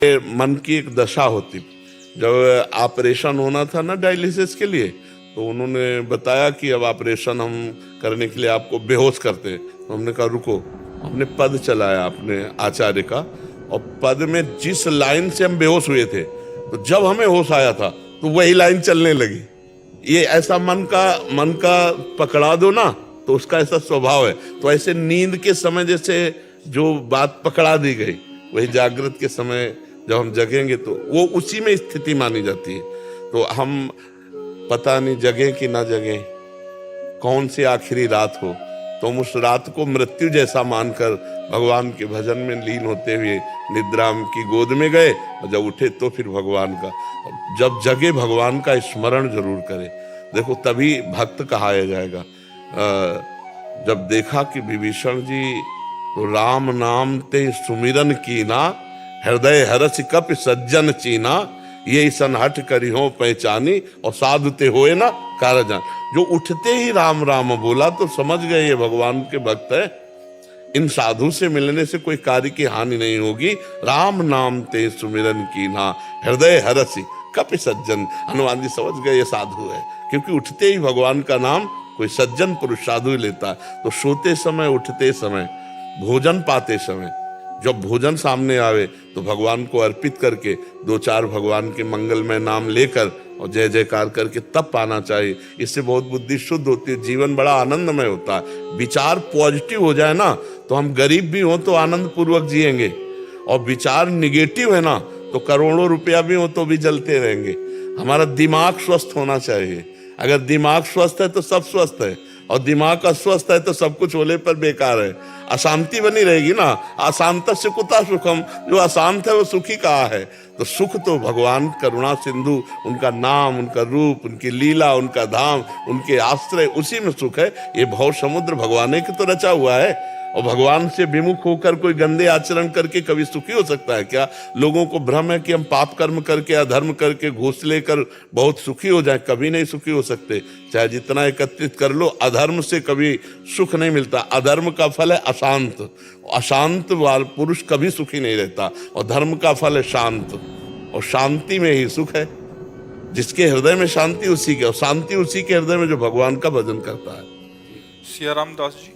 मन की एक दशा होती। जब ऑपरेशन होना था ना डायलिसिस के लिए, तो उन्होंने बताया कि अब ऑपरेशन हम करने के लिए आपको बेहोश करते हैं। तो हमने कहा रुको, हमने पद चलाया अपने आचार्य का, और पद में जिस लाइन से हम बेहोश हुए थे, तो जब हमें होश आया था तो वही लाइन चलने लगी। ये ऐसा मन का पकड़ा दो ना, तो उसका ऐसा स्वभाव है। तो ऐसे नींद के समय जैसे जो बात पकड़ा दी गई, वही जागृत के समय जब हम जगेंगे तो वो उसी में स्थिति मानी जाती है। तो हम पता नहीं जगें कि ना जगें, कौन सी आखिरी रात हो, तो हम उस रात को मृत्यु जैसा मानकर भगवान के भजन में लीन होते हुए निद्रा की गोद में गए, और जब उठे तो फिर भगवान का, जब जगे भगवान का स्मरण जरूर करें। देखो तभी भक्त कहाया जाएगा। जब देखा कि विभीषण जी तो राम नाम ते सुमिरन कीना, हृदय हरस कप सज्जन चीना, ये सनहट करी हो पहचानी, और साधु ते होए ना कारजान। जो उठते ही राम राम बोला तो समझ गए ये भगवान के भक्त है, इन साधु से मिलने से कोई कार्य की हानि नहीं होगी। राम नाम ते सुमिरन कीना, हृदय हरसी कपि सज्जन। हनुमान जी समझ गए ये साधु है, क्योंकि उठते ही भगवान का नाम कोई सज्जन पुरुष साधु लेता है। तो सोते समय, उठते समय, भोजन पाते समय, जब भोजन सामने आवे तो भगवान को अर्पित करके दो चार भगवान के मंगलमय नाम लेकर और जय जयकार करके तब पाना चाहिए। इससे बहुत बुद्धि शुद्ध होती है, जीवन बड़ा आनंदमय होता है। विचार पॉजिटिव हो जाए ना, तो हम गरीब भी हो तो आनंद पूर्वक जिएंगे, और विचार निगेटिव है ना, तो करोड़ों रुपया भी हो तो भी जलते रहेंगे। हमारा दिमाग स्वस्थ होना चाहिए। अगर दिमाग स्वस्थ है तो सब स्वस्थ है, और दिमाग अस्वस्थ है तो सब कुछ होने पर बेकार है। अशांति बनी रहेगी ना। अशांत से कुता सुखम, जो अशांत है वो सुखी कहाँ है। तो सुख तो भगवान करुणा सिंधु, उनका नाम, उनका रूप, उनकी लीला, उनका धाम, उनके आश्रय, उसी में सुख है। ये भव समुद्र भगवान के तो रचा हुआ है, और भगवान से विमुख होकर कोई गंदे आचरण करके कभी सुखी हो सकता है क्या? लोगों को भ्रम है कि हम पाप कर्म करके, अधर्म करके, घूस लेकर बहुत सुखी हो जाए। कभी नहीं सुखी हो सकते, चाहे जितना एकत्रित कर लो। अधर्म से कभी सुख नहीं मिलता। अधर्म का फल है अशांत, अशांत पुरुष कभी सुखी नहीं रहता। और धर्म का फल है शांत, और शांति में ही सुख है। जिसके हृदय में शांति उसी के, और शांति उसी के हृदय में जो भगवान का भजन करता है। सिया राम दास जी।